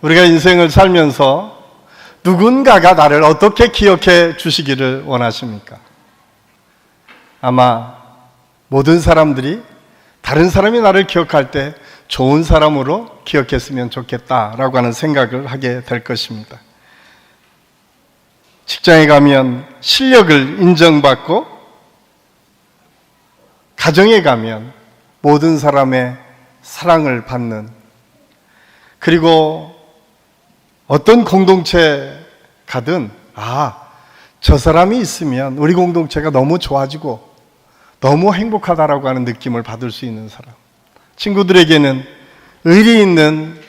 우리가 인생을 살면서 누군가가 나를 어떻게 기억해 주시기를 원하십니까? 아마 모든 사람들이 다른 사람이 나를 기억할 때 좋은 사람으로 기억했으면 좋겠다라고 하는 생각을 하게 될 것입니다. 직장에 가면 실력을 인정받고, 가정에 가면 모든 사람의 사랑을 받는, 그리고 어떤 공동체 가든 저 사람이 있으면 우리 공동체가 너무 좋아지고 너무 행복하다라고 하는 느낌을 받을 수 있는 사람, 친구들에게는 의리 있는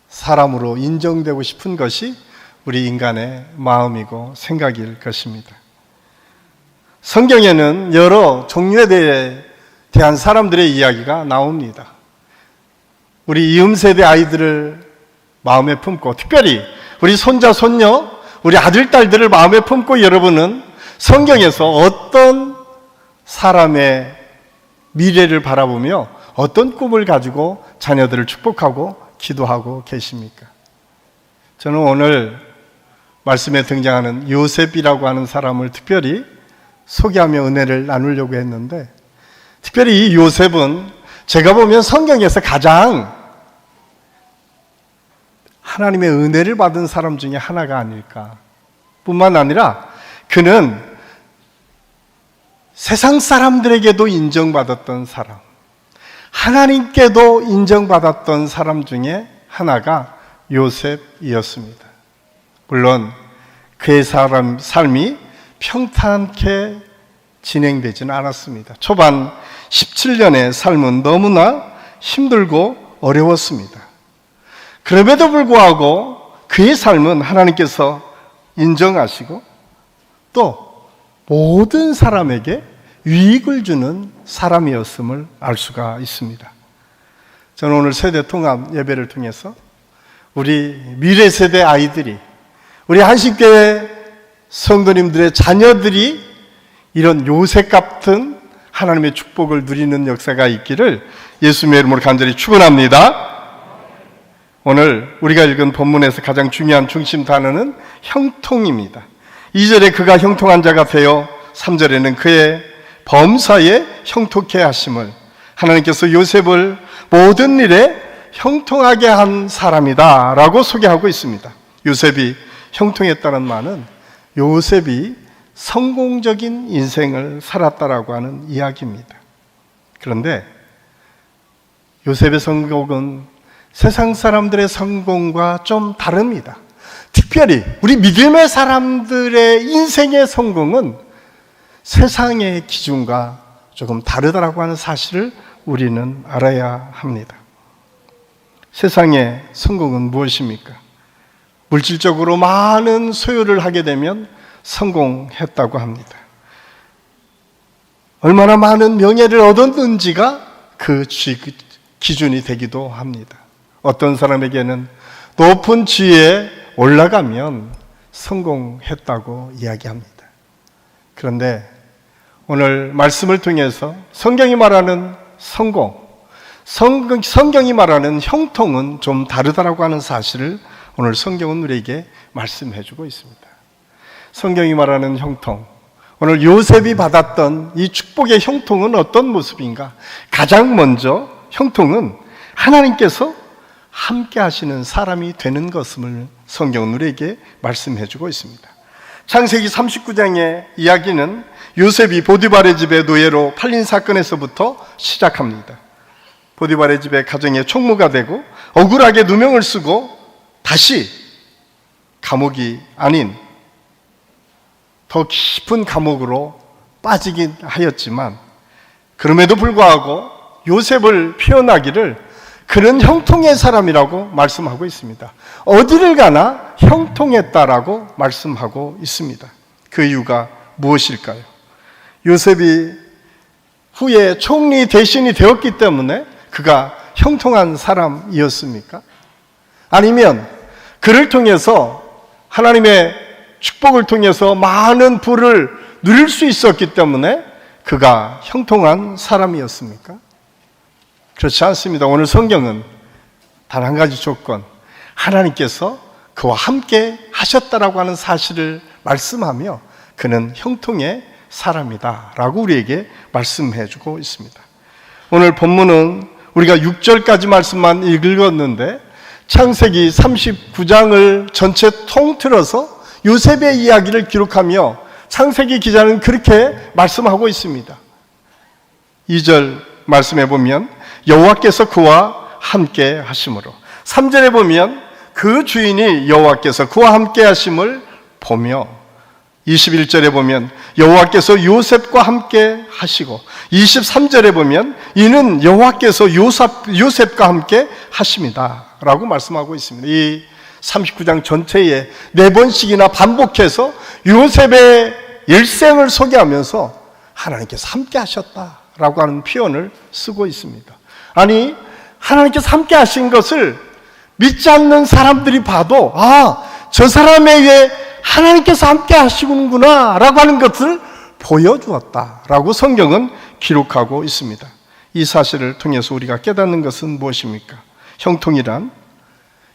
사람으로 인정되고 싶은 것이 우리 인간의 마음이고 생각일 것입니다. 성경에는 여러 종류에 대한 사람들의 이야기가 나옵니다. 우리 이음세대 아이들을 마음에 품고, 특별히 우리 손자, 손녀, 우리 아들, 딸들을 마음에 품고, 여러분은 성경에서 어떤 사람의 미래를 바라보며 어떤 꿈을 가지고 자녀들을 축복하고 기도하고 계십니까? 저는 오늘 말씀에 등장하는 요셉이라고 하는 사람을 특별히 소개하며 은혜를 나누려고 했는데, 특별히 이 요셉은 제가 보면 성경에서 가장 하나님의 은혜를 받은 사람 중에 하나가 아닐까. 뿐만 아니라 그는 세상 사람들에게도 인정받았던 사람, 하나님께도 인정받았던 사람 중에 하나가 요셉이었습니다. 물론 그의 삶이 평탄하게 진행되지는 않았습니다. 초반 17년의 삶은 너무나 힘들고 어려웠습니다. 그럼에도 불구하고 그의 삶은 하나님께서 인정하시고 또 모든 사람에게 유익을 주는 사람이었음을 알 수가 있습니다. 저는 오늘 세대 통합 예배를 통해서 우리 미래 세대 아이들이, 우리 한식교회 성도님들의 자녀들이 이런 요셉 같은 하나님의 축복을 누리는 역사가 있기를 예수님의 이름으로 간절히 축원합니다. 오늘 우리가 읽은 본문에서 가장 중요한 중심 단어는 형통입니다. 2절에 그가 형통한 자가 되어 3절에는 그의 범사에 형통케 하심을, 하나님께서 요셉을 모든 일에 형통하게 한 사람이다 라고 소개하고 있습니다. 요셉이 형통했다는 말은 요셉이 성공적인 인생을 살았다라고 하는 이야기입니다. 그런데 요셉의 성공은 세상 사람들의 성공과 좀 다릅니다. 특별히 우리 믿음의 사람들의 인생의 성공은 세상의 기준과 조금 다르다라고 하는 사실을 우리는 알아야 합니다. 세상의 성공은 무엇입니까? 물질적으로 많은 소유를 하게 되면 성공했다고 합니다. 얼마나 많은 명예를 얻었는지가 그 기준이 되기도 합니다. 어떤 사람에게는 높은 지위에 올라가면 성공했다고 이야기합니다. 그런데 오늘 말씀을 통해서 성경이 말하는 성공, 성경이 말하는 형통은 좀 다르다라고 하는 사실을 오늘 성경은 우리에게 말씀해 주고 있습니다. 성경이 말하는 형통, 오늘 요셉이 받았던 이 축복의 형통은 어떤 모습인가? 가장 먼저 형통은 하나님께서 함께 하시는 사람이 되는 것임을 성경은 우리에게 말씀해 주고 있습니다. 창세기 39장의 이야기는 요셉이 보디발의 집에 노예로 팔린 사건에서부터 시작합니다. 보디발의 집에 가정의 총무가 되고 억울하게 누명을 쓰고 다시 감옥이 아닌 더 깊은 감옥으로 빠지긴 하였지만, 그럼에도 불구하고 요셉을 표현하기를 그는 형통의 사람이라고 말씀하고 있습니다. 어디를 가나 형통했다라고 말씀하고 있습니다. 그 이유가 무엇일까요? 요셉이 후에 총리 대신이 되었기 때문에 그가 형통한 사람이었습니까? 아니면 그를 통해서 하나님의 축복을 통해서 많은 부를 누릴 수 있었기 때문에 그가 형통한 사람이었습니까? 그렇지 않습니다. 오늘 성경은 단 한 가지 조건, 하나님께서 그와 함께 하셨다라고 하는 사실을 말씀하며 그는 형통의 사람이다 라고 우리에게 말씀해 주고 있습니다. 오늘 본문은 우리가 6절까지 말씀만 읽었는데 창세기 39장을 전체 통틀어서 요셉의 이야기를 기록하며 창세기 기자는 그렇게 말씀하고 있습니다. 2절 말씀해 보면 여호와께서 그와 함께 하심으로, 3절에 보면 그 주인이 여호와께서 그와 함께 하심을 보며, 21절에 보면 여호와께서 요셉과 함께 하시고, 23절에 보면 이는 여호와께서 요셉과 함께 하심이다 라고 말씀하고 있습니다. 이 39장 전체에 4번씩이나 반복해서 요셉의 일생을 소개하면서 하나님께서 함께 하셨다라고 하는 표현을 쓰고 있습니다. 아니, 하나님께서 함께 하신 것을 믿지 않는 사람들이 봐도 저 사람에 의해 하나님께서 함께 하시는구나 라고 하는 것을 보여주었다라고 성경은 기록하고 있습니다. 이 사실을 통해서 우리가 깨닫는 것은 무엇입니까? 형통이란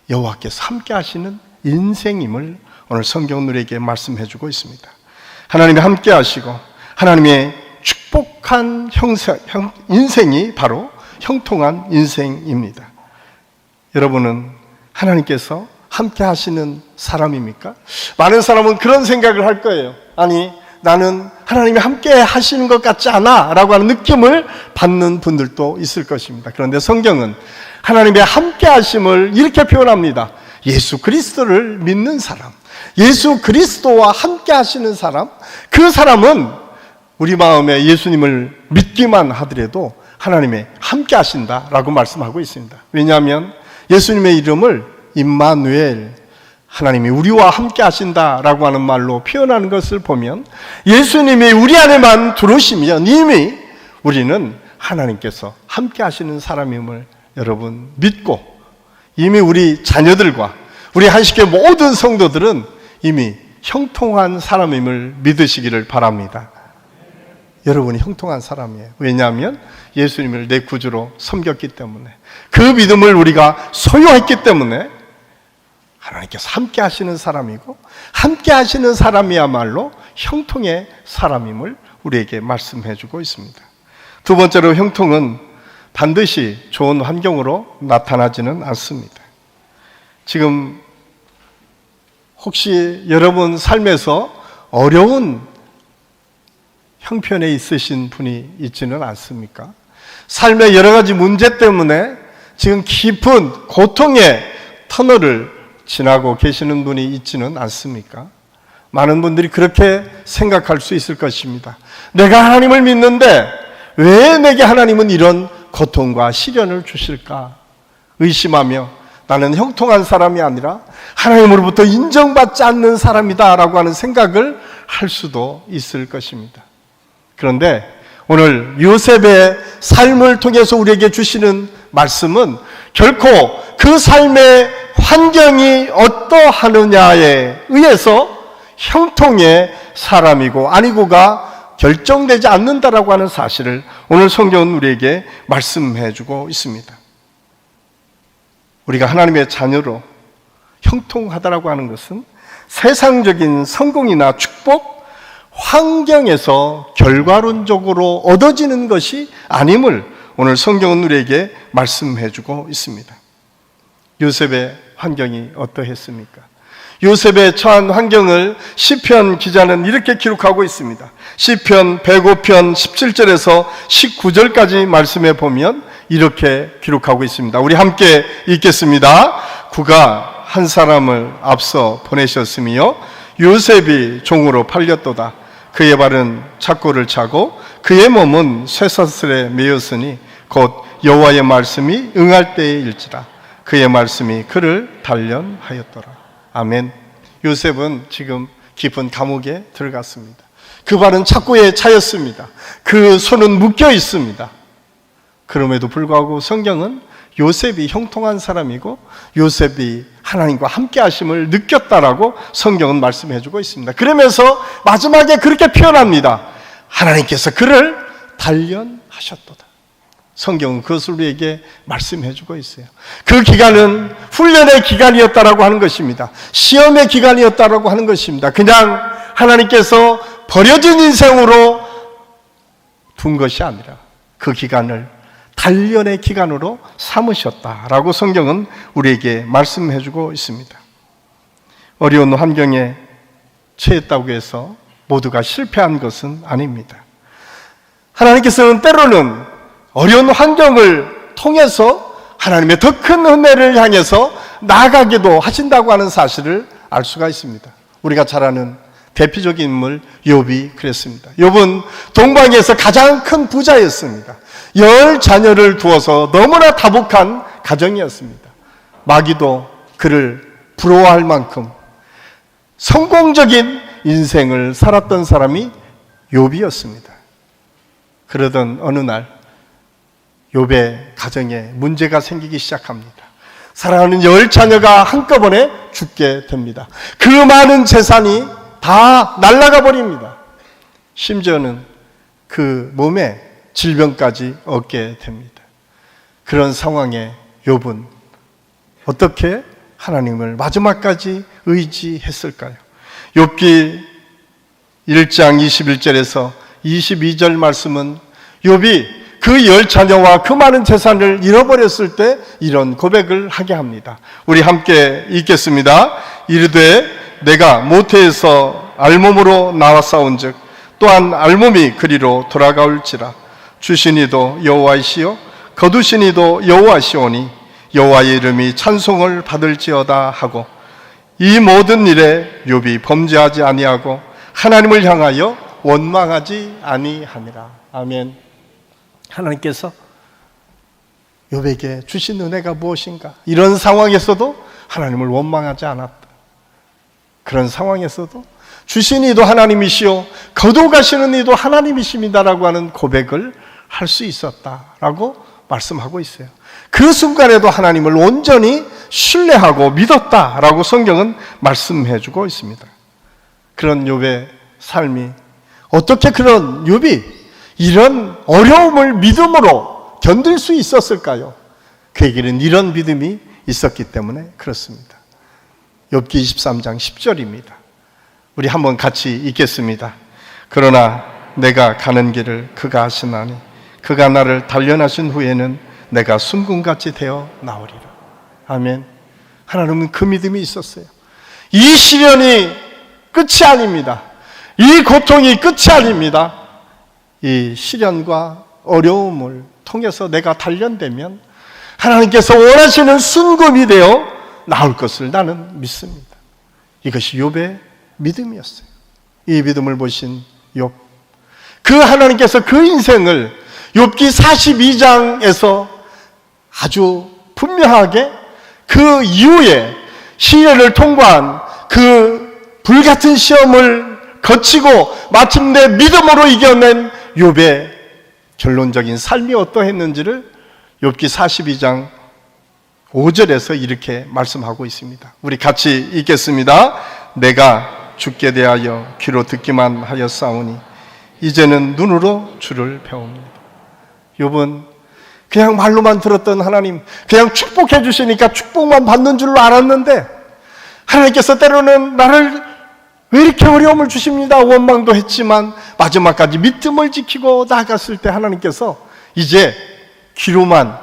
여호와께서 함께 하시는 인생임을 오늘 성경은 우리에게 말씀해 주고 있습니다. 하나님이 함께 하시고 하나님의 축복한 인생이 바로 형통한 인생입니다. 여러분은 하나님께서 함께 하시는 사람입니까? 많은 사람은 그런 생각을 할 거예요. 아니, 나는 하나님이 함께 하시는 것 같지 않아 라고 하는 느낌을 받는 분들도 있을 것입니다. 그런데 성경은 하나님의 함께 하심을 이렇게 표현합니다. 예수 그리스도를 믿는 사람, 예수 그리스도와 함께 하시는 사람, 그 사람은 우리 마음에 예수님을 믿기만 하더라도 하나님의 함께 하신다라고 말씀하고 있습니다. 왜냐하면 예수님의 이름을 임마누엘, 하나님이 우리와 함께 하신다라고 하는 말로 표현하는 것을 보면 예수님이 우리 안에만 들어오시면 이미 우리는 하나님께서 함께 하시는 사람임을 여러분 믿고, 이미 우리 자녀들과 우리 한식의 모든 성도들은 이미 형통한 사람임을 믿으시기를 바랍니다. 여러분이 형통한 사람이에요. 왜냐하면 예수님을 내 구주로 섬겼기 때문에, 그 믿음을 우리가 소유했기 때문에 하나님께서 함께 하시는 사람이고, 함께 하시는 사람이야말로 형통의 사람임을 우리에게 말씀해 주고 있습니다. 두 번째로, 형통은 반드시 좋은 환경으로 나타나지는 않습니다. 지금 혹시 여러분 삶에서 어려운 형편에 있으신 분이 있지는 않습니까? 삶의 여러 가지 문제 때문에 지금 깊은 고통의 터널을 지나고 계시는 분이 있지는 않습니까? 많은 분들이 그렇게 생각할 수 있을 것입니다. 내가 하나님을 믿는데 왜 내게 하나님은 이런 고통과 시련을 주실까 의심하며 나는 형통한 사람이 아니라 하나님으로부터 인정받지 않는 사람이다 라고 하는 생각을 할 수도 있을 것입니다. 그런데 오늘 요셉의 삶을 통해서 우리에게 주시는 말씀은 결코 그 삶의 환경이 어떠하느냐에 의해서 형통의 사람이고 아니고가 결정되지 않는다라고 하는 사실을 오늘 성경은 우리에게 말씀해 주고 있습니다. 우리가 하나님의 자녀로 형통하다라고 하는 것은 세상적인 성공이나 축복, 환경에서 결과론적으로 얻어지는 것이 아님을 오늘 성경은 우리에게 말씀해 주고 있습니다. 요셉의 환경이 어떠했습니까? 요셉의 처한 환경을 시편 기자는 이렇게 기록하고 있습니다. 시편 105편 17절에서 19절까지 말씀해 보면 이렇게 기록하고 있습니다. 우리 함께 읽겠습니다. 그가 한 사람을 앞서 보내셨으며 요셉이 종으로 팔렸도다. 그의 발은 착고를 차고 그의 몸은 쇠사슬에 매였으니 곧 여호와의 말씀이 응할 때일지라. 그의 말씀이 그를 단련하였더라. 아멘. 요셉은 지금 깊은 감옥에 들어갔습니다. 그 발은 착고에 차였습니다. 그 손은 묶여 있습니다. 그럼에도 불구하고 성경은 요셉이 형통한 사람이고 요셉이 하나님과 함께 하심을 느꼈다라고 성경은 말씀해 주고 있습니다. 그러면서 마지막에 그렇게 표현합니다. 하나님께서 그를 단련하셨도다. 성경은 그것을 우리에게 말씀해 주고 있어요. 그 기간은 훈련의 기간이었다라고 하는 것입니다. 시험의 기간이었다라고 하는 것입니다. 그냥 하나님께서 버려진 인생으로 둔 것이 아니라 그 기간을 단련의 기간으로 삼으셨다라고 성경은 우리에게 말씀해 주고 있습니다. 어려운 환경에 처했다고 해서 모두가 실패한 것은 아닙니다. 하나님께서는 때로는 어려운 환경을 통해서 하나님의 더 큰 은혜를 향해서 나아가기도 하신다고 하는 사실을 알 수가 있습니다. 우리가 잘 아는 대표적인 인물 욥이 그랬습니다. 욥은 동방에서 가장 큰 부자였습니다. 10자녀를 두어서 너무나 다복한 가정이었습니다. 마귀도 그를 부러워할 만큼 성공적인 인생을 살았던 사람이 욥이었습니다. 그러던 어느 날 욥의 가정에 문제가 생기기 시작합니다. 사랑하는 10자녀가 한꺼번에 죽게 됩니다. 그 많은 재산이 다 날아가 버립니다. 심지어는 그 몸에 질병까지 얻게 됩니다. 그런 상황에 욥은 어떻게 하나님을 마지막까지 의지했을까요? 욥기 1장 21절에서 22절 말씀은 욥이 그 10자녀와 그 많은 재산을 잃어버렸을 때 이런 고백을 하게 합니다. 우리 함께 읽겠습니다. 이르되 내가 모태에서 알몸으로 나왔사온즉 또한 알몸이 그리로 돌아가올지라 주시니도 여호와이시요 거두시니도 여호와시오니 여호와의 이름이 찬송을 받을지어다 하고 이 모든 일에 욥이 범죄하지 아니하고 하나님을 향하여 원망하지 아니하니라. 아멘. 하나님께서 욥에게 주신 은혜가 무엇인가? 이런 상황에서도 하나님을 원망하지 않았다. 그런 상황에서도 주신 이도 하나님이시오 거두가시는 이도 하나님이십니다라고 하는 고백을 할 수 있었다라고 말씀하고 있어요. 그 순간에도 하나님을 온전히 신뢰하고 믿었다라고 성경은 말씀해 주고 있습니다. 그런 욥의 삶이 어떻게 그런 욥이 이런 어려움을 믿음으로 견딜 수 있었을까요? 그에게는 이런 믿음이 있었기 때문에 그렇습니다. 욥기 23장 10절입니다. 우리 한번 같이 읽겠습니다. 그러나 내가 가는 길을 그가 아시나니 그가 나를 단련하신 후에는 내가 순금같이 되어 나오리라. 아멘. 하나님은 그 믿음이 있었어요. 이 시련이 끝이 아닙니다. 이 고통이 끝이 아닙니다. 이 시련과 어려움을 통해서 내가 단련되면 하나님께서 원하시는 순금이 되어 나올 것을 나는 믿습니다. 이것이 욥의 믿음이었어요. 이 믿음을 보신 욥, 그 하나님께서 그 인생을 욥기 42장에서 아주 분명하게 그 이후에 시련을 통과한 그 불같은 시험을 거치고 마침내 믿음으로 이겨낸 욥의 결론적인 삶이 어떠했는지를 욥기 42장 5절에서 이렇게 말씀하고 있습니다. 우리 같이 읽겠습니다. 내가 주께 대하여 귀로 듣기만 하였사오니 이제는 눈으로 주를 배웁니다. 욥은 그냥 말로만 들었던 하나님, 그냥 축복해 주시니까 축복만 받는 줄로 알았는데 하나님께서 때로는 나를 왜 이렇게 어려움을 주십니다 원망도 했지만 마지막까지 믿음을 지키고 나아갔을 때 하나님께서 이제 귀로만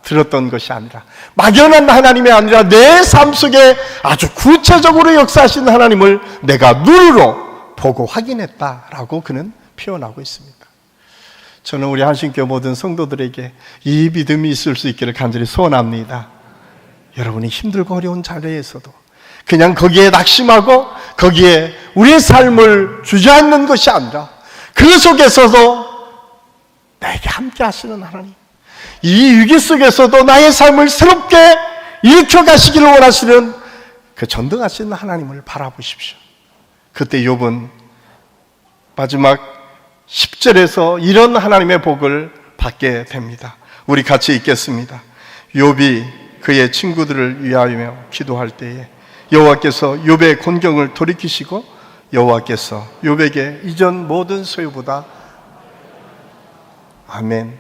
들었던 것이 아니라 막연한 하나님이 아니라 내 삶 속에 아주 구체적으로 역사하신 하나님을 내가 눈으로 보고 확인했다라고 그는 표현하고 있습니다. 저는 우리 한신교회 모든 성도들에게 이 믿음이 있을 수 있기를 간절히 소원합니다. 여러분이 힘들고 어려운 자리에서도 그냥 거기에 낙심하고 거기에 우리의 삶을 주저앉는 것이 아니라 그 속에서도 나에게 함께 하시는 하나님, 이 위기 속에서도 나의 삶을 새롭게 일으켜 가시기를 원하시는 그 전능하신 하나님을 바라보십시오. 그때 욥은 마지막 10절에서 이런 하나님의 복을 받게 됩니다. 우리 같이 읽겠습니다. 욥이 그의 친구들을 위하여 기도할 때에 여호와께서 욥의 곤경을 돌이키시고 여호와께서 욥에게 이전 모든 소유보다 아멘.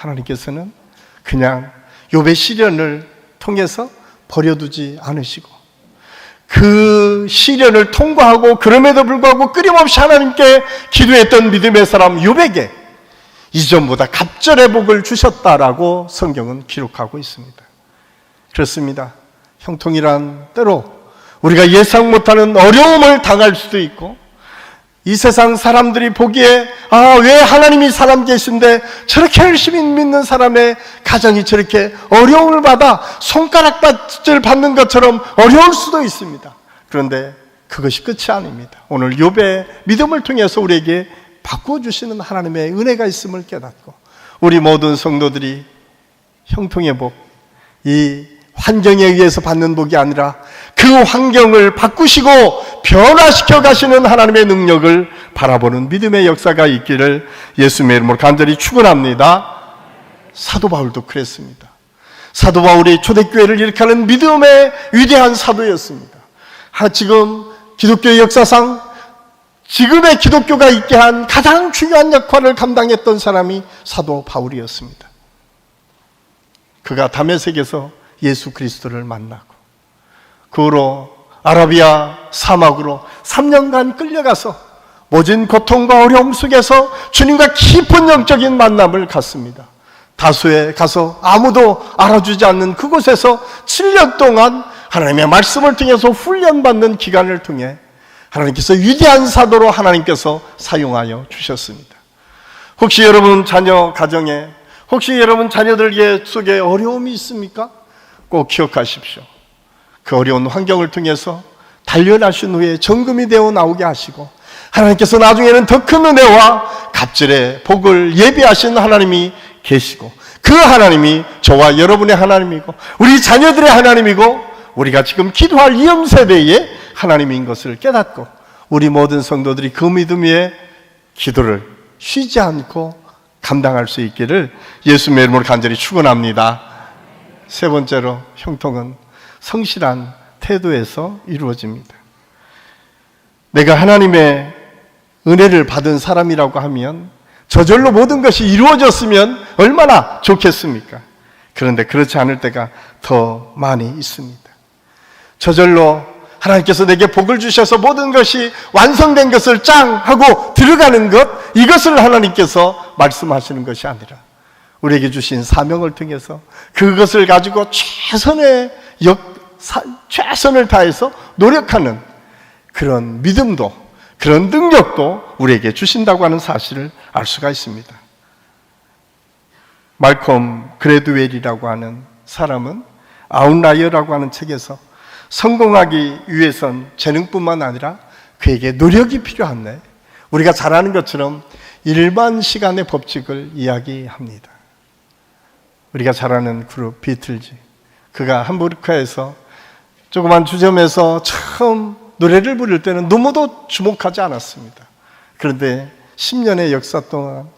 하나님께서는 그냥 욥의 시련을 통해서 버려두지 않으시고 그 시련을 통과하고 그럼에도 불구하고 끊임없이 하나님께 기도했던 믿음의 사람 욥에게 이전보다 갑절의 복을 주셨다라고 성경은 기록하고 있습니다. 그렇습니다. 형통이란 때로 우리가 예상 못하는 어려움을 당할 수도 있고 이 세상 사람들이 보기에 왜 하나님이 사람 계신데 저렇게 열심히 믿는 사람의 가정이 저렇게 어려움을 받아 손가락받을 받는 것처럼 어려울 수도 있습니다. 그런데 그것이 끝이 아닙니다. 오늘 욥의 믿음을 통해서 우리에게 바꿔주시는 하나님의 은혜가 있음을 깨닫고 우리 모든 성도들이 형통의 복, 이 환경에 의해서 받는 복이 아니라 그 환경을 바꾸시고 변화시켜 가시는 하나님의 능력을 바라보는 믿음의 역사가 있기를 예수님의 이름으로 간절히 축원합니다. 사도 바울도 그랬습니다. 사도 바울이 초대교회를 일으키는 믿음의 위대한 사도였습니다. 지금 기독교의 역사상 지금의 기독교가 있게 한 가장 중요한 역할을 감당했던 사람이 사도 바울이었습니다. 그가 다메섹에서 예수 그리스도를 만나고 그 후로 아라비아 사막으로 3년간 끌려가서 모진 고통과 어려움 속에서 주님과 깊은 영적인 만남을 갖습니다. 다소에 가서 아무도 알아주지 않는 그곳에서 7년 동안 하나님의 말씀을 통해서 훈련받는 기간을 통해 하나님께서 위대한 사도로 하나님께서 사용하여 주셨습니다. 혹시 여러분 자녀 가정에 혹시 여러분 자녀들 속에 어려움이 있습니까? 꼭 기억하십시오. 그 어려운 환경을 통해서 단련하신 후에 정금이 되어 나오게 하시고 하나님께서 나중에는 더 큰 은혜와 갑절의 복을 예비하신 하나님이 계시고 그 하나님이 저와 여러분의 하나님이고 우리 자녀들의 하나님이고 우리가 지금 기도할 이음 세대의 하나님인 것을 깨닫고 우리 모든 성도들이 그 믿음 위에 기도를 쉬지 않고 감당할 수 있기를 예수님의 이름으로 간절히 축원합니다. 세 번째로 형통은 성실한 태도에서 이루어집니다. 내가 하나님의 은혜를 받은 사람이라고 하면 저절로 모든 것이 이루어졌으면 얼마나 좋겠습니까? 그런데 그렇지 않을 때가 더 많이 있습니다. 저절로 하나님께서 내게 복을 주셔서 모든 것이 완성된 것을 짱 하고 들어가는 것, 이것을 하나님께서 말씀하시는 것이 아니라 우리에게 주신 사명을 통해서 그것을 가지고 최선을 다해서 노력하는 그런 믿음도 그런 능력도 우리에게 주신다고 하는 사실을 알 수가 있습니다. 말콤 그레드웰이라고 하는 사람은 아웃라이어라고 하는 책에서 성공하기 위해선 재능뿐만 아니라 그에게 노력이 필요한데 우리가 잘 아는 것처럼 일반 시간의 법칙을 이야기합니다. 우리가 잘 아는 그룹 비틀즈, 그가 함부르크에서 조그만 주점에서 처음 노래를 부를 때는 너무도 주목하지 않았습니다. 그런데 10년의 역사 동안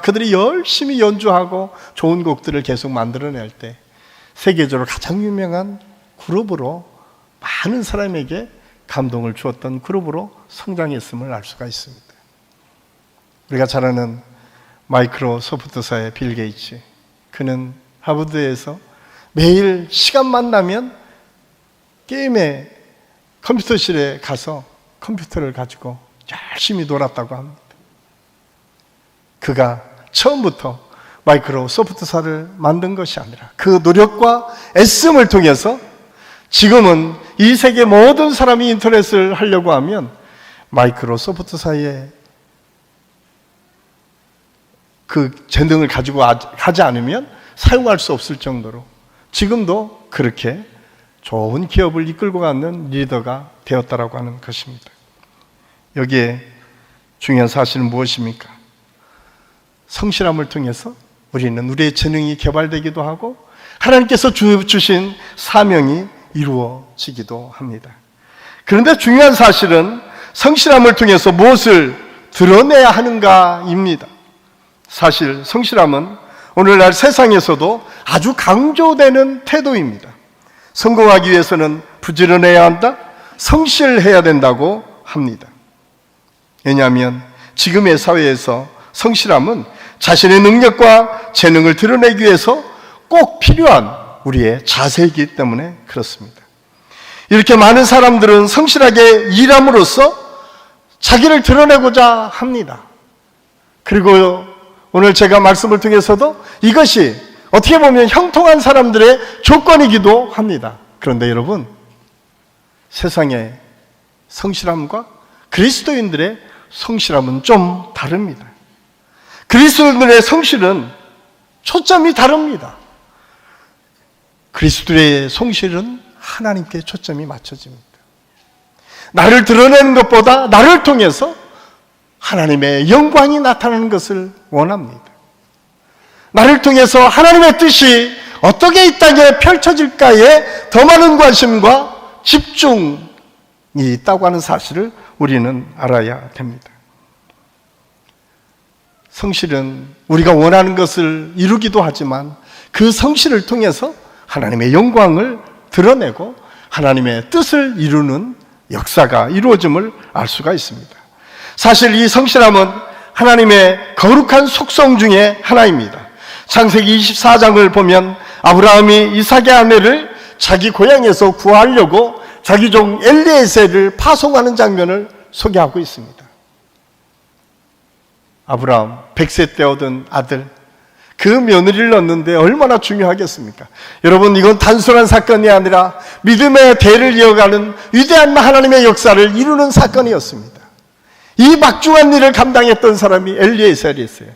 그들이 열심히 연주하고 좋은 곡들을 계속 만들어낼 때 세계적으로 가장 유명한 그룹으로 많은 사람에게 감동을 주었던 그룹으로 성장했음을 알 수가 있습니다. 우리가 잘 아는 마이크로소프트사의 빌 게이츠, 그는 하버드에서 매일 시간만 나면 게임의 컴퓨터실에 가서 컴퓨터를 가지고 열심히 놀았다고 합니다. 그가 처음부터 마이크로소프트사를 만든 것이 아니라 그 노력과 애씀을 통해서 지금은 이 세계 모든 사람이 인터넷을 하려고 하면 마이크로소프트사의 그 재능을 가지고 하지 않으면 사용할 수 없을 정도로 지금도 그렇게 좋은 기업을 이끌고 가는 리더가 되었다라고 하는 것입니다. 여기에 중요한 사실은 무엇입니까? 성실함을 통해서 우리는 우리의 재능이 개발되기도 하고 하나님께서 주신 사명이 이루어지기도 합니다. 그런데 중요한 사실은 성실함을 통해서 무엇을 드러내야 하는가입니다. 사실 성실함은 오늘날 세상에서도 아주 강조되는 태도입니다. 성공하기 위해서는 부지런해야 한다, 성실해야 된다고 합니다. 왜냐하면 지금의 사회에서 성실함은 자신의 능력과 재능을 드러내기 위해서 꼭 필요한 우리의 자세이기 때문에 그렇습니다. 이렇게 많은 사람들은 성실하게 일함으로써 자기를 드러내고자 합니다. 그리고 오늘 제가 말씀을 통해서도 이것이 어떻게 보면 형통한 사람들의 조건이기도 합니다. 그런데 여러분, 세상의 성실함과 그리스도인들의 성실함은 좀 다릅니다. 그리스도인들의 성실은 초점이 다릅니다. 그리스도의 성실은 하나님께 초점이 맞춰집니다. 나를 드러내는 것보다 나를 통해서 하나님의 영광이 나타나는 것을 원합니다. 나를 통해서 하나님의 뜻이 어떻게 이 땅에 펼쳐질까에 더 많은 관심과 집중이 있다고 하는 사실을 우리는 알아야 됩니다. 성실은 우리가 원하는 것을 이루기도 하지만 그 성실을 통해서 하나님의 영광을 드러내고 하나님의 뜻을 이루는 역사가 이루어짐을 알 수가 있습니다. 사실 이 성실함은 하나님의 거룩한 속성 중에 하나입니다. 창세기 24장을 보면 아브라함이 이삭의 아내를 자기 고향에서 구하려고 자기 종 엘리에셀을 파송하는 장면을 소개하고 있습니다. 아브라함 100세 때 얻은 아들, 그 며느리를 얻는데 얼마나 중요하겠습니까? 여러분, 이건 단순한 사건이 아니라 믿음의 대를 이어가는 위대한 하나님의 역사를 이루는 사건이었습니다. 이 막중한 일을 감당했던 사람이 엘리에셀이었어요.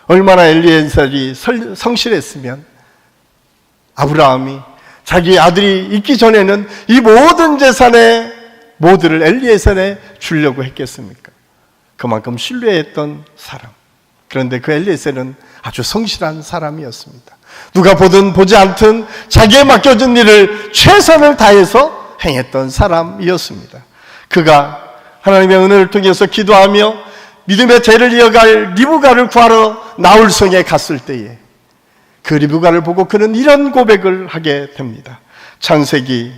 얼마나 엘리에셀이 성실했으면 아브라함이 자기 아들이 있기 전에는 이 모든 재산의 모두를 엘리에셀에 주려고 했겠습니까? 그만큼 신뢰했던 사람. 그런데 그 엘리에셀은 아주 성실한 사람이었습니다. 누가 보든 보지 않든 자기에 맡겨진 일을 최선을 다해서 행했던 사람이었습니다. 그가 하나님의 은혜를 통해서 기도하며 믿음의 대를 이어갈 리브가를 구하러 나홀성에 갔을 때에 그 리브가를 보고 그는 이런 고백을 하게 됩니다. 창세기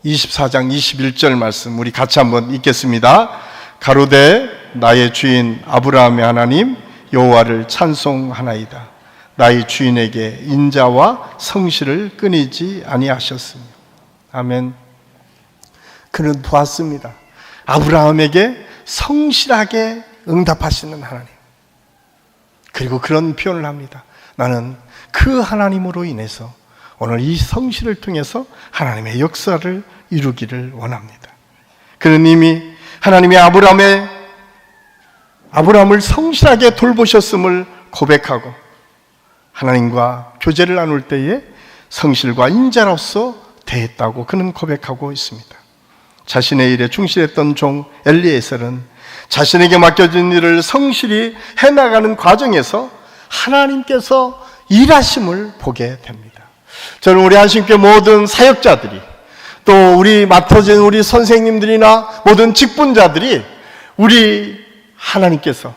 24장 21절 말씀 우리 같이 한번 읽겠습니다. 가로되 나의 주인 아브라함의 하나님 여호와를 찬송하나이다. 나의 주인에게 인자와 성실을 끊이지 아니하셨으며. 아멘. 그는 보았습니다. 아브라함에게 성실하게 응답하시는 하나님. 그리고 그런 표현을 합니다. 나는 그 하나님으로 인해서 오늘 이 성실을 통해서 하나님의 역사를 이루기를 원합니다. 그는 이미 하나님의 아브라함을 성실하게 돌보셨음을 고백하고 하나님과 교제를 나눌 때에 성실과 인자로서 대했다고 그는 고백하고 있습니다. 자신의 일에 충실했던 종 엘리에셀은 자신에게 맡겨진 일을 성실히 해나가는 과정에서 하나님께서 일하심을 보게 됩니다. 저는 우리 한신교회 모든 사역자들이 또 우리 맡아진 우리 선생님들이나 모든 직분자들이 우리 하나님께서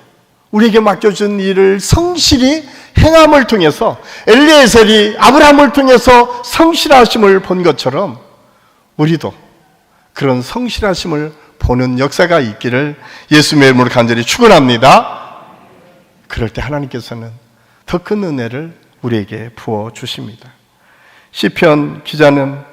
우리에게 맡겨준 일을 성실히 행함을 통해서 엘리에셀이 아브라함을 통해서 성실하심을 본 것처럼 우리도 그런 성실하심을 보는 역사가 있기를 예수님의 이름으로 간절히 축원합니다. 그럴 때 하나님께서는 더 큰 은혜를 우리에게 부어 주십니다. 시편 기자는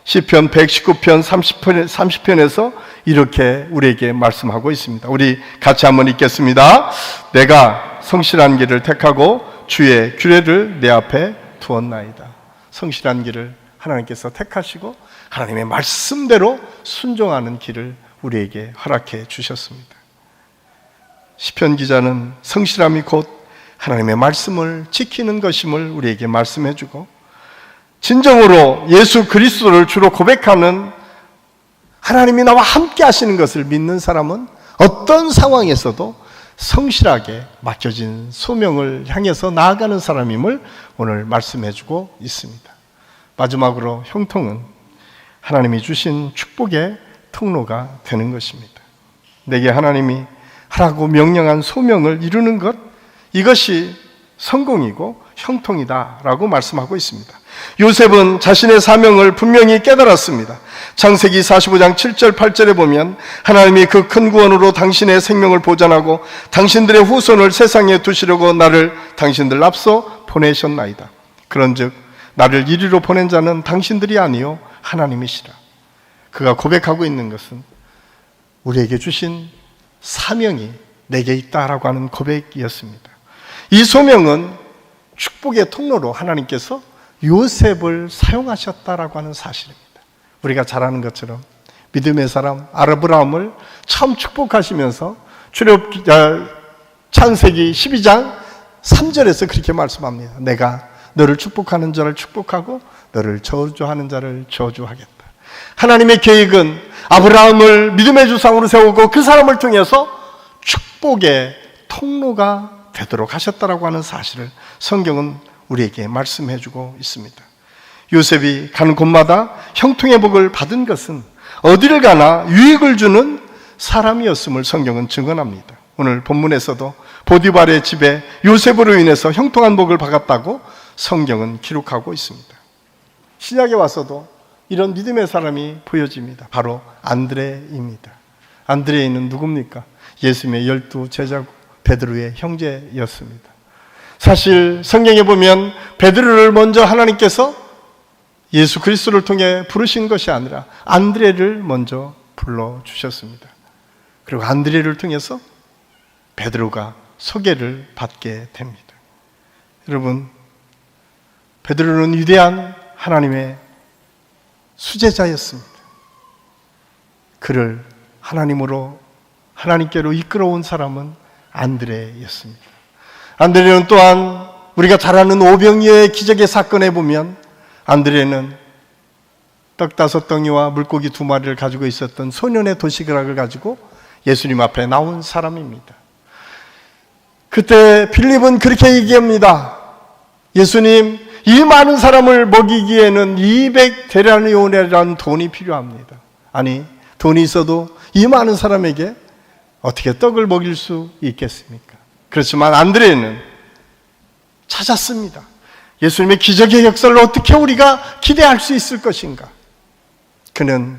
시편 119편 30편에서 이렇게 우리에게 말씀하고 있습니다. 우리 같이 한번 읽겠습니다. 내가 성실한 길을 택하고 주의 규례를 내 앞에 두었나이다. 성실한 길을 하나님께서 택하시고 하나님의 말씀대로 순종하는 길을 우리에게 허락해 주셨습니다. 시편 기자는 성실함이 곧 하나님의 말씀을 지키는 것임을 우리에게 말씀해 주고 진정으로 예수 그리스도를 주로 고백하는 하나님이 나와 함께 하시는 것을 믿는 사람은 어떤 상황에서도 성실하게 맡겨진 소명을 향해서 나아가는 사람임을 오늘 말씀해 주고 있습니다. 마지막으로 형통은 하나님이 주신 축복의 통로가 되는 것입니다. 내게 하나님이 하라고 명령한 소명을 이루는 것, 이것이 성공이고 형통이다라고 말씀하고 있습니다. 요셉은 자신의 사명을 분명히 깨달았습니다. 창세기 45장 7절 8절에 보면 하나님이 그 큰 구원으로 당신의 생명을 보전하고 당신들의 후손을 세상에 두시려고 나를 당신들 앞서 보내셨나이다. 그런즉 나를 이리로 보낸 자는 당신들이 아니요 하나님이시라. 그가 고백하고 있는 것은 우리에게 주신 사명이 내게 있다라고 하는 고백이었습니다. 이 소명은 축복의 통로로 하나님께서 요셉을 사용하셨다라고 하는 사실입니다. 우리가 잘 아는 것처럼 믿음의 사람 아브라함을 처음 축복하시면서 창세기 12장 3절에서 그렇게 말씀합니다. 내가 너를 축복하는 자를 축복하고 너를 저주하는 자를 저주하겠다. 하나님의 계획은 아브라함을 믿음의 주상으로 세우고 그 사람을 통해서 축복의 통로가 되도록 하셨다라고 하는 사실을 성경은 우리에게 말씀해 주고 있습니다. 요셉이 가는 곳마다 형통의 복을 받은 것은 어디를 가나 유익을 주는 사람이었음을 성경은 증언합니다. 오늘 본문에서도 보디발의 집에 요셉으로 인해서 형통한 복을 받았다고 성경은 기록하고 있습니다. 신약에 와서도 이런 믿음의 사람이 보여집니다. 바로 안드레입니다. 안드레는 누굽니까? 예수님의 12 제자고 베드로의 형제였습니다. 사실 성경에 보면 베드로를 먼저 하나님께서 예수 그리스도를 통해 부르신 것이 아니라 안드레를 먼저 불러주셨습니다. 그리고 안드레를 통해서 베드로가 소개를 받게 됩니다. 여러분, 베드로는 위대한 하나님의 수제자였습니다. 그를 하나님께로 이끌어온 사람은 안드레였습니다. 안드레는 또한 우리가 잘 아는 오병이어의 기적의 사건에 보면 안드레는 떡 5덩이와 물고기 2마리를 가지고 있었던 소년의 도시락을 가지고 예수님 앞에 나온 사람입니다. 그때 빌립은 그렇게 얘기합니다. 예수님, 이 많은 사람을 먹이기에는 200데나리온이라는 돈이 필요합니다. 아니, 돈이 있어도 이 많은 사람에게 어떻게 떡을 먹일 수 있겠습니까? 그렇지만 안드레는 찾았습니다. 예수님의 기적의 역사를 어떻게 우리가 기대할 수 있을 것인가? 그는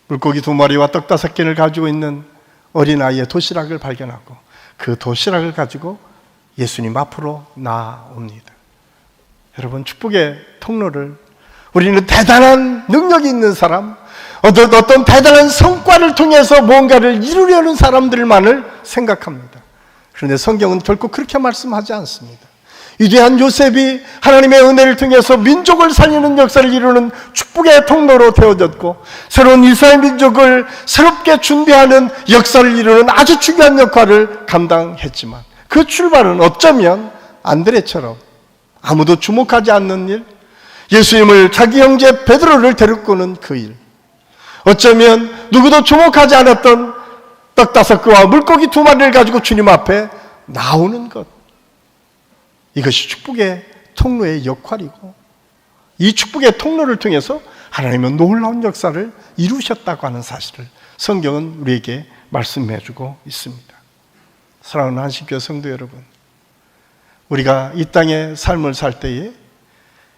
물고기 2마리와 떡 5개를 가지고 있는 어린아이의 도시락을 발견하고 그 도시락을 가지고 예수님 앞으로 나옵니다. 여러분, 축복의 통로를 우리는 대단한 능력이 있는 사람, 어떤 대단한 성과를 통해서 뭔가를 이루려는 사람들만을 생각합니다. 그런데 성경은 결코 그렇게 말씀하지 않습니다. 위대한 요셉이 하나님의 은혜를 통해서 민족을 살리는 역사를 이루는 축복의 통로로 되어졌고, 새로운 이스라엘 민족을 새롭게 준비하는 역사를 이루는 아주 중요한 역할을 감당했지만, 그 출발은 어쩌면 안드레처럼 아무도 주목하지 않는 일, 예수님을 자기 형제 베드로를 데리고는 그 일, 어쩌면 누구도 주목하지 않았던 떡 5개와 물고기 2마리를 가지고 주님 앞에 나오는 것, 이것이 축복의 통로의 역할이고, 이 축복의 통로를 통해서 하나님은 놀라운 역사를 이루셨다고 하는 사실을 성경은 우리에게 말씀해 주고 있습니다. 사랑하는 한식교회 성도 여러분, 우리가 이 땅의 삶을 살 때에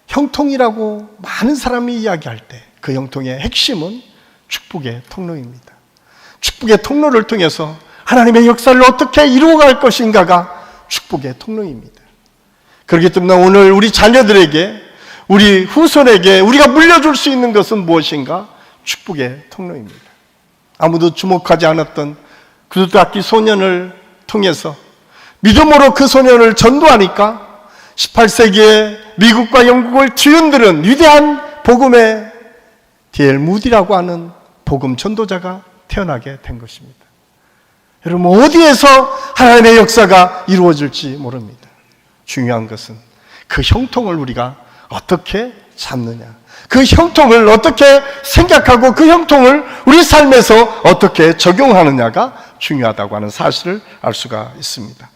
형통이라고 많은 사람이 이야기할 때 그 형통의 핵심은 축복의 통로입니다. 축복의 통로를 통해서 하나님의 역사를 어떻게 이루어갈 것인가가 축복의 통로입니다. 그렇기 때문에 오늘 우리 자녀들에게, 우리 후손에게 우리가 물려줄 수 있는 것은 무엇인가? 축복의 통로입니다. 아무도 주목하지 않았던 그 악기 소년을 통해서 믿음으로 그 소년을 전도하니까 18세기에 미국과 영국을 뒤흔드는 위대한 복음의 D.L. 무디라고 하는 복음 전도자가 태어나게 된 것입니다. 여러분, 어디에서 하나님의 역사가 이루어질지 모릅니다. 중요한 것은 그 형통을 우리가 어떻게 잡느냐, 그 형통을 어떻게 생각하고 그 형통을 우리 삶에서 어떻게 적용하느냐가 중요하다고 하는 사실을 알 수가 있습니다.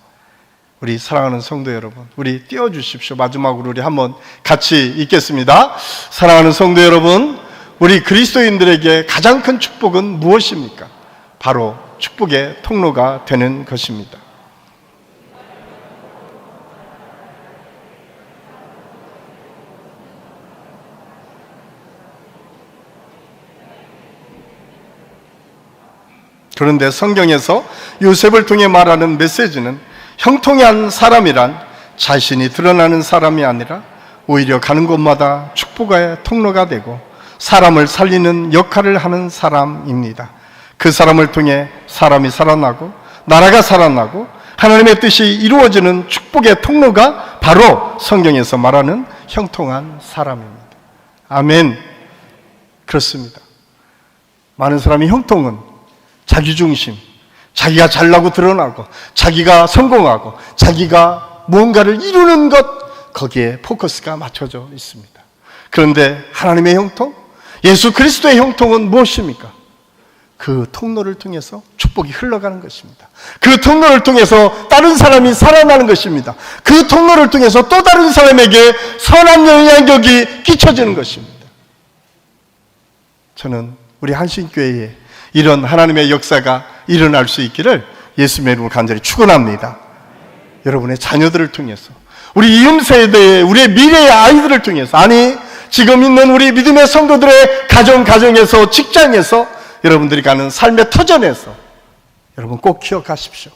우리 사랑하는 성도 여러분, 우리 띄워주십시오. 마지막으로 우리 한번 같이 읽겠습니다. 사랑하는 성도 여러분, 우리 그리스도인들에게 가장 큰 축복은 무엇입니까? 바로 축복의 통로가 되는 것입니다. 그런데 성경에서 요셉을 통해 말하는 메시지는 형통한 사람이란 자신이 드러나는 사람이 아니라 오히려 가는 곳마다 축복의 통로가 되고 사람을 살리는 역할을 하는 사람입니다. 그 사람을 통해 사람이 살아나고 나라가 살아나고 하나님의 뜻이 이루어지는 축복의 통로가 바로 성경에서 말하는 형통한 사람입니다. 아멘. 그렇습니다. 많은 사람이 형통은 자기중심, 자기가 잘나고 드러나고 자기가 성공하고 자기가 무언가를 이루는 것, 거기에 포커스가 맞춰져 있습니다. 그런데 하나님의 형통, 예수 그리스도의 형통은 무엇입니까? 그 통로를 통해서 축복이 흘러가는 것입니다. 그 통로를 통해서 다른 사람이 살아나는 것입니다. 그 통로를 통해서 또 다른 사람에게 선한 영향력이 끼쳐지는 것입니다. 저는 우리 한신교회에 이런 하나님의 역사가 일어날 수 있기를 예수님의 이름으로 간절히 축원합니다. 여러분의 자녀들을 통해서, 우리 이음세대의 우리의 미래의 아이들을 통해서, 아니 지금 있는 우리 믿음의 성도들의 가정에서, 직장에서, 여러분들이 가는 삶의 터전에서 여러분 꼭 기억하십시오.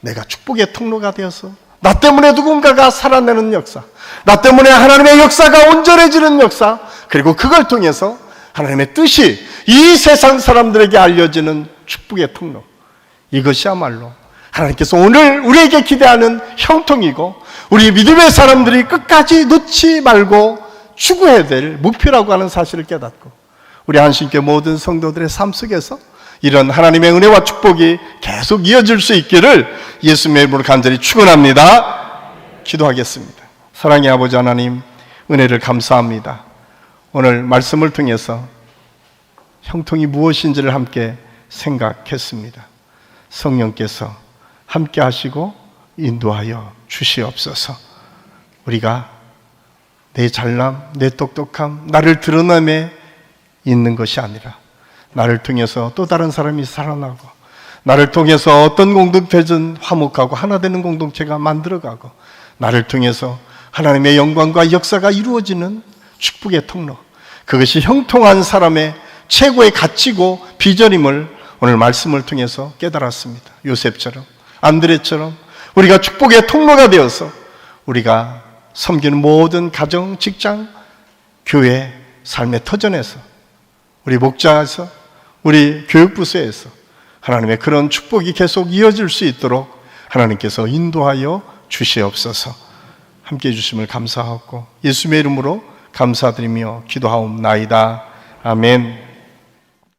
내가 축복의 통로가 되어서 나 때문에 누군가가 살아내는 역사, 나 때문에 하나님의 역사가 온전해지는 역사, 그리고 그걸 통해서 하나님의 뜻이 이 세상 사람들에게 알려지는 축복의 통로, 이것이야말로 하나님께서 오늘 우리에게 기대하는 형통이고 우리 믿음의 사람들이 끝까지 놓지 말고 추구해야 될 목표라고 하는 사실을 깨닫고 우리 한신교회 모든 성도들의 삶 속에서 이런 하나님의 은혜와 축복이 계속 이어질 수 있기를 예수님의 이름으로 간절히 축원합니다. 기도하겠습니다. 사랑의 아버지 하나님, 은혜를 감사합니다. 오늘 말씀을 통해서 형통이 무엇인지를 함께 생각했습니다. 성령께서 함께 하시고 인도하여 주시옵소서. 우리가 내 잘남, 내 똑똑함, 나를 드러남에 있는 것이 아니라 나를 통해서 또 다른 사람이 살아나고 나를 통해서 어떤 공동체든 화목하고 하나 되는 공동체가 만들어가고 나를 통해서 하나님의 영광과 역사가 이루어지는 축복의 통로, 그것이 형통한 사람의 최고의 가치고 비전임을 오늘 말씀을 통해서 깨달았습니다. 요셉처럼, 안드레처럼 우리가 축복의 통로가 되어서 우리가 섬기는 모든 가정, 직장, 교회, 삶의 터전에서, 우리 목자에서, 우리 교육부서에서 하나님의 그런 축복이 계속 이어질 수 있도록 하나님께서 인도하여 주시옵소서. 함께해 주심을 감사하고 예수님의 이름으로 감사드리며 기도하옵나이다. 아멘.